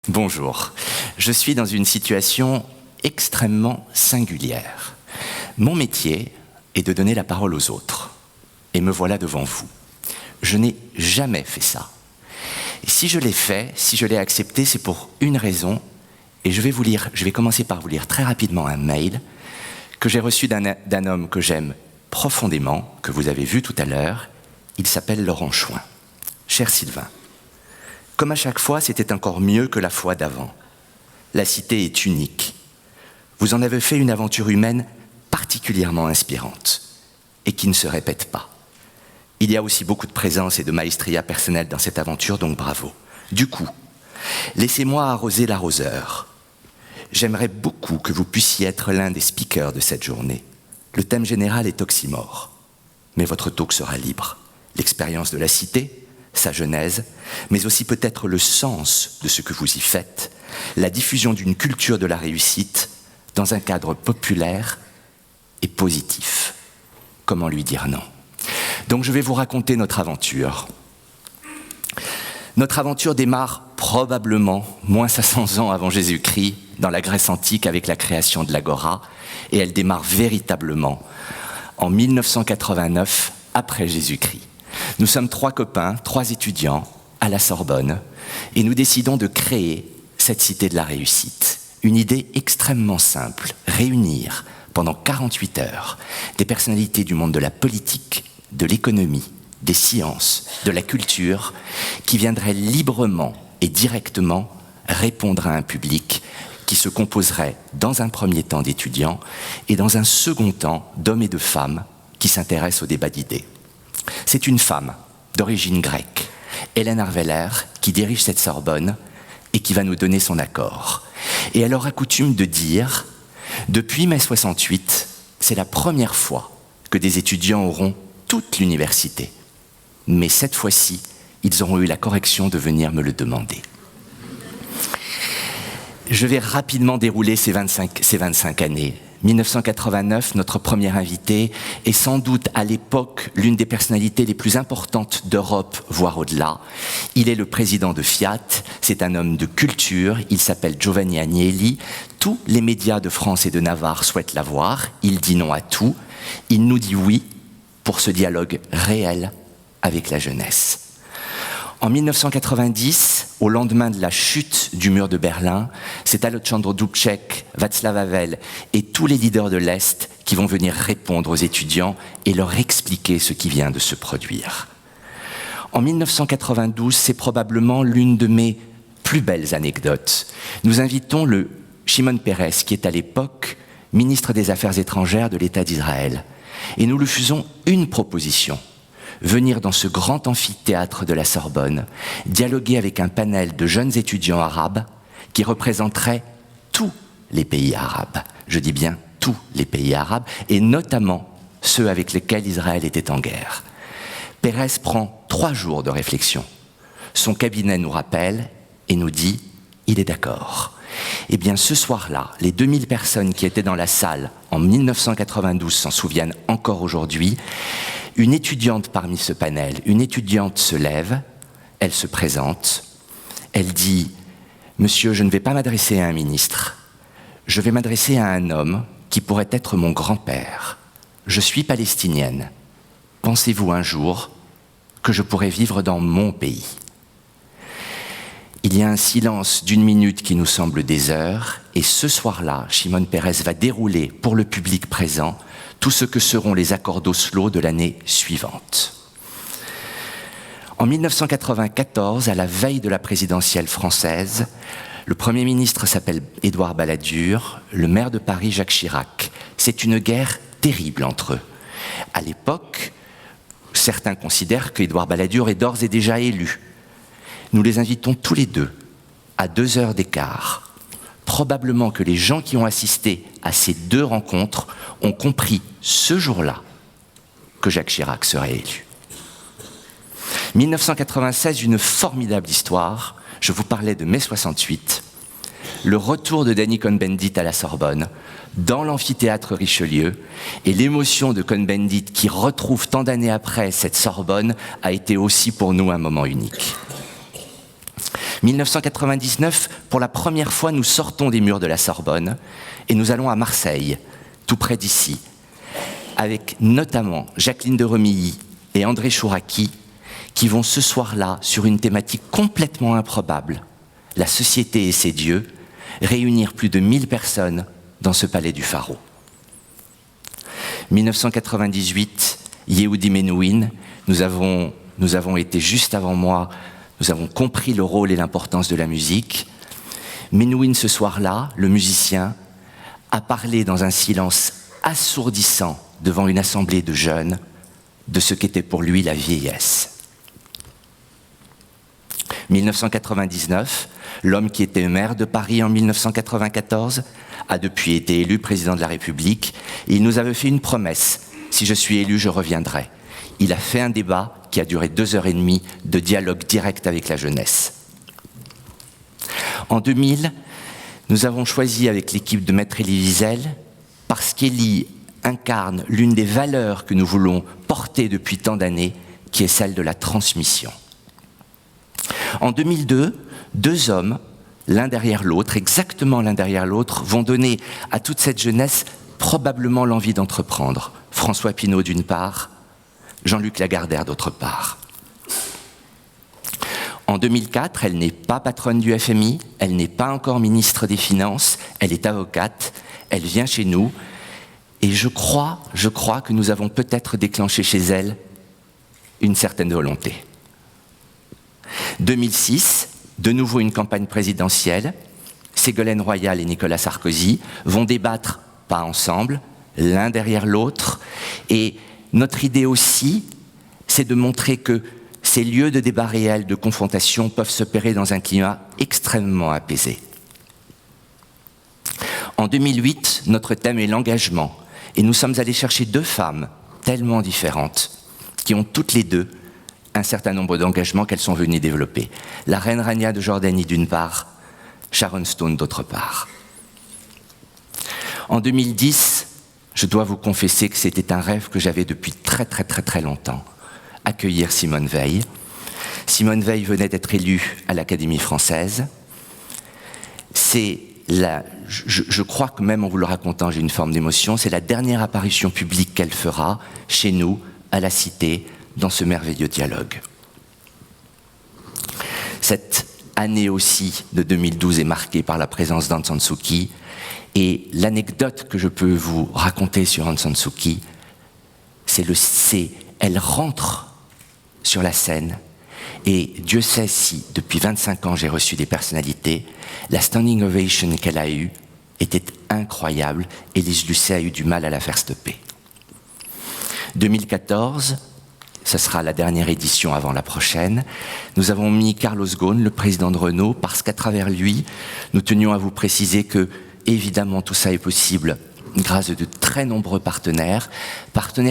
Bonjour, je suis dans une situation extrêmement singulière. Mon métier est de donner la parole aux autres. Et me voilà devant vous. Je n'ai jamais fait ça. Et si je l'ai fait, si je l'ai accepté, c'est pour une raison. Et je vais commencer par vous lire très rapidement un mail que j'ai reçu d'un homme que j'aime profondément, que vous avez vu tout à l'heure. Il s'appelle Laurent Chouin. Cher Sylvain, comme à chaque fois, c'était encore mieux que la fois d'avant. La cité est unique. Vous en avez fait une aventure humaine particulièrement inspirante et qui ne se répète pas. Il y a aussi beaucoup de présence et de maestria personnelle dans cette aventure, donc bravo. Du coup, laissez-moi arroser l'arroseur. J'aimerais beaucoup que vous puissiez être l'un des speakers de cette journée. Le thème général est oxymore, mais votre talk sera libre. L'expérience de la cité, sa genèse, mais aussi peut-être le sens de ce que vous y faites, la diffusion d'une culture de la réussite dans un cadre populaire et positif. Comment lui dire non ? Donc je vais vous raconter notre aventure. Notre aventure démarre probablement moins 500 ans avant Jésus-Christ dans la Grèce antique avec la création de l'Agora, et elle démarre véritablement en 1989 après Jésus-Christ. Nous sommes 3 copains, 3 étudiants à la Sorbonne et nous décidons de créer cette cité de la réussite. Une idée extrêmement simple, réunir pendant 48 heures des personnalités du monde de la politique, de l'économie, des sciences, de la culture qui viendraient librement et directement répondre à un public qui se composerait dans un premier temps d'étudiants et dans un second temps d'hommes et de femmes qui s'intéressent au débat d'idées. C'est une femme d'origine grecque, Hélène Arveler, qui dirige cette Sorbonne et qui va nous donner son accord. Et elle aura coutume de dire, depuis mai 68, c'est la première fois que des étudiants auront toute l'université. Mais cette fois-ci, ils auront eu la correction de venir me le demander. Je vais rapidement dérouler ces 25 années. 1989, notre premier invité est sans doute à l'époque l'une des personnalités les plus importantes d'Europe, voire au-delà. Il est le président de Fiat, c'est un homme de culture, il s'appelle Giovanni Agnelli. Tous les médias de France et de Navarre souhaitent l'avoir, il dit non à tout, il nous dit oui pour ce dialogue réel avec la jeunesse. En 1990, au lendemain de la chute du mur de Berlin, c'est Alexandre Dubček, Václav Havel et tous les leaders de l'Est qui vont venir répondre aux étudiants et leur expliquer ce qui vient de se produire. En 1992, c'est probablement l'une de mes plus belles anecdotes. Nous invitons le Shimon Peres, qui est à l'époque ministre des Affaires étrangères de l'État d'Israël, et nous lui faisons une proposition. Venir dans ce grand amphithéâtre de la Sorbonne, dialoguer avec un panel de jeunes étudiants arabes qui représenteraient tous les pays arabes. Je dis bien tous les pays arabes, et notamment ceux avec lesquels Israël était en guerre. Pérez prend 3 jours de réflexion. Son cabinet nous rappelle et nous dit « il est d'accord ». Eh bien, ce soir-là, les 2000 personnes qui étaient dans la salle en 1992 s'en souviennent encore aujourd'hui. Une étudiante parmi ce panel, une étudiante se lève, elle se présente, elle dit « Monsieur, je ne vais pas m'adresser à un ministre, je vais m'adresser à un homme qui pourrait être mon grand-père. Je suis palestinienne. Pensez-vous un jour que je pourrais vivre dans mon pays ?» Il y a un silence d'1 minute qui nous semble des heures, et ce soir-là, Shimon Peres va dérouler pour le public présent tout ce que seront les accords d'Oslo de l'année suivante. En 1994, à la veille de la présidentielle française, le Premier ministre s'appelle Édouard Balladur, le maire de Paris, Jacques Chirac. C'est une guerre terrible entre eux. À l'époque, certains considèrent qu'Édouard Balladur est d'ores et déjà élu. Nous les invitons tous les deux à 2 heures d'écart. Probablement que les gens qui ont assisté à ces 2 rencontres ont compris ce jour-là que Jacques Chirac serait élu. 1996, une formidable histoire. Je vous parlais de mai 68. Le retour de Danny Cohn-Bendit à la Sorbonne, dans l'amphithéâtre Richelieu, et l'émotion de Cohn-Bendit qui retrouve tant d'années après cette Sorbonne a été aussi pour nous un moment unique. 1999, pour la première fois, nous sortons des murs de la Sorbonne et nous allons à Marseille, tout près d'ici, avec notamment Jacqueline de Remilly et André Chouraki, qui vont ce soir-là, sur une thématique complètement improbable, la société et ses dieux, réunir plus de 1000 personnes dans ce palais du Pharaon. 1998, Yehudi Menuhin, nous avons été juste avant moi, nous avons compris le rôle et l'importance de la musique. Menuhin, ce soir-là, le musicien, a parlé dans un silence assourdissant devant une assemblée de jeunes de ce qu'était pour lui la vieillesse. 1999, l'homme qui était maire de Paris en 1994 a depuis été élu président de la République et il nous avait fait une promesse. Si je suis élu, je reviendrai. Il a fait un débat qui a duré 2h30 de dialogue direct avec la jeunesse. En 2000, nous avons choisi avec l'équipe de Maître Elie Wiesel, parce qu'Elie incarne l'une des valeurs que nous voulons porter depuis tant d'années, qui est celle de la transmission. En 2002, deux hommes, l'un derrière l'autre, exactement l'un derrière l'autre, vont donner à toute cette jeunesse probablement l'envie d'entreprendre. François Pinault d'une part, Jean-Luc Lagardère d'autre part. En 2004, elle n'est pas patronne du FMI, elle n'est pas encore ministre des Finances, elle est avocate, elle vient chez nous, et je crois que nous avons peut-être déclenché chez elle une certaine volonté. 2006, de nouveau une campagne présidentielle, Ségolène Royal et Nicolas Sarkozy vont débattre, pas ensemble, l'un derrière l'autre, et notre idée aussi, c'est de montrer que ces lieux de débat réels, de confrontation, peuvent s'opérer dans un climat extrêmement apaisé. En 2008, notre thème est l'engagement, et nous sommes allés chercher deux femmes tellement différentes, qui ont toutes les deux un certain nombre d'engagements qu'elles sont venues développer. La reine Rania de Jordanie d'une part, Sharon Stone d'autre part. En 2010, je dois vous confesser que c'était un rêve que j'avais depuis très longtemps, accueillir Simone Veil. Simone Veil venait d'être élue à l'Académie française. Je crois que même en vous le racontant, j'ai une forme d'émotion, c'est la dernière apparition publique qu'elle fera chez nous, à la Cité, dans ce merveilleux dialogue. Cette année aussi de 2012 est marquée par la présence d'Aung San Suu Kyi, et l'anecdote que je peux vous raconter sur Aung San Suu Kyi, elle rentre sur la scène, et Dieu sait si, depuis 25 ans, j'ai reçu des personnalités, la standing ovation qu'elle a eue était incroyable, et Lise Lucet a eu du mal à la faire stopper. 2014, ce sera la dernière édition avant la prochaine. Nous avons mis Carlos Ghosn, le président de Renault, parce qu'à travers lui, nous tenions à vous préciser que, évidemment, tout ça est possible grâce à de très nombreux partenaires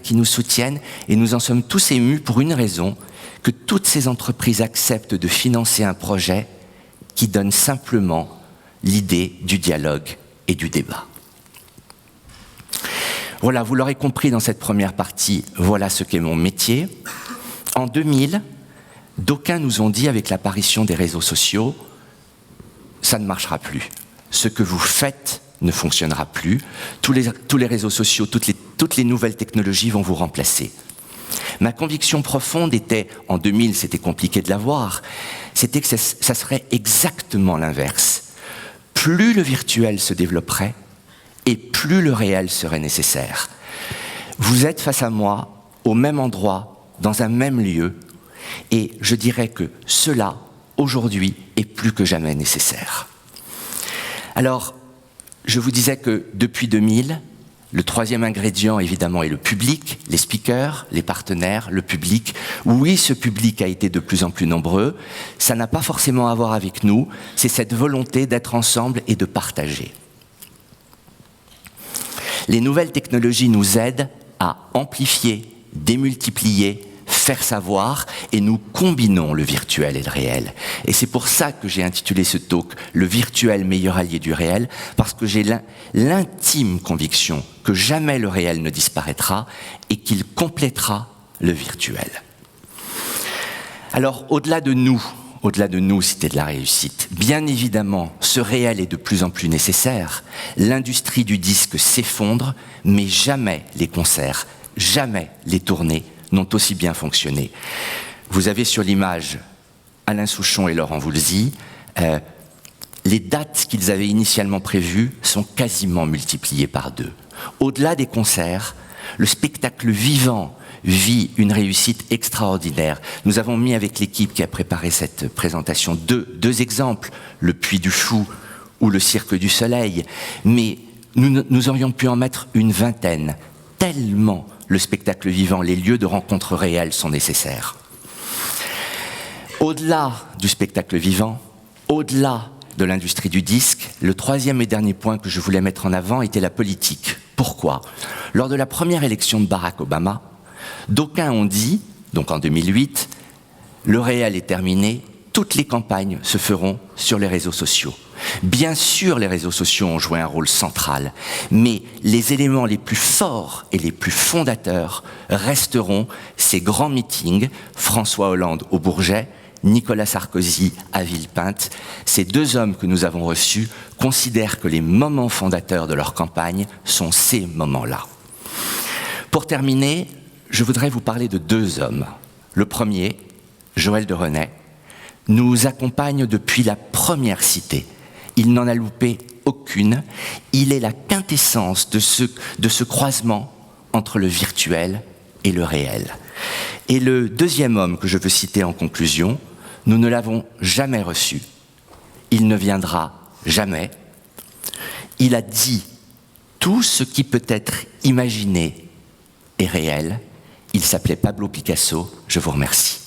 qui nous soutiennent, et nous en sommes tous émus pour une raison, que toutes ces entreprises acceptent de financer un projet qui donne simplement l'idée du dialogue et du débat. Voilà, vous l'aurez compris dans cette première partie, voilà ce qu'est mon métier. En 2000, d'aucuns nous ont dit, avec l'apparition des réseaux sociaux, ça ne marchera plus. Ce que vous faites ne fonctionnera plus. Tous les réseaux sociaux, toutes les nouvelles technologies vont vous remplacer. Ma conviction profonde était, en 2000, c'était compliqué de l'avoir, c'était que ça serait exactement l'inverse. Plus le virtuel se développerait, et plus le réel serait nécessaire. Vous êtes face à moi, au même endroit, dans un même lieu, et je dirais que cela, aujourd'hui, est plus que jamais nécessaire. Alors, je vous disais que depuis 2000, le troisième ingrédient, évidemment, est le public, les speakers, les partenaires, le public. Oui, ce public a été de plus en plus nombreux. Ça n'a pas forcément à voir avec nous, c'est cette volonté d'être ensemble et de partager. Les nouvelles technologies nous aident à amplifier, démultiplier, faire savoir, et nous combinons le virtuel et le réel. Et c'est pour ça que j'ai intitulé ce talk « Le virtuel meilleur allié du réel », parce que j'ai l'intime conviction que jamais le réel ne disparaîtra et qu'il complétera le virtuel. Alors, au-delà de nous, au-delà de nous, Cité de la Réussite. Bien évidemment, ce réel est de plus en plus nécessaire. L'industrie du disque s'effondre, mais jamais les concerts, jamais les tournées n'ont aussi bien fonctionné. Vous avez sur l'image Alain Souchon et Laurent Voulzy. Les dates qu'ils avaient initialement prévues sont quasiment multipliées par 2. Au-delà des concerts, le spectacle vivant vit une réussite extraordinaire. Nous avons mis avec l'équipe qui a préparé cette présentation deux exemples, le Puy du Fou ou le Cirque du Soleil, mais nous aurions pu en mettre une vingtaine, tellement le spectacle vivant, les lieux de rencontre réels sont nécessaires. Au-delà du spectacle vivant, au-delà de l'industrie du disque, le troisième et dernier point que je voulais mettre en avant était la politique. Pourquoi ? Lors de la première élection de Barack Obama, d'aucuns ont dit, donc en 2008, le réel est terminé, toutes les campagnes se feront sur les réseaux sociaux. Bien sûr, les réseaux sociaux ont joué un rôle central, mais les éléments les plus forts et les plus fondateurs resteront ces grands meetings, François Hollande au Bourget, Nicolas Sarkozy à Villepinte. Ces 2 hommes que nous avons reçus considèrent que les moments fondateurs de leur campagne sont ces moments-là. Pour terminer, je voudrais vous parler de 2 hommes. Le premier, Joël de Renay, nous accompagne depuis la première Cité. Il n'en a loupé aucune. Il est la quintessence de ce croisement entre le virtuel et le réel. Et le deuxième homme que je veux citer en conclusion, nous ne l'avons jamais reçu. Il ne viendra jamais. Il a dit tout ce qui peut être imaginé est réel. Il s'appelait Pablo Picasso. Je vous remercie.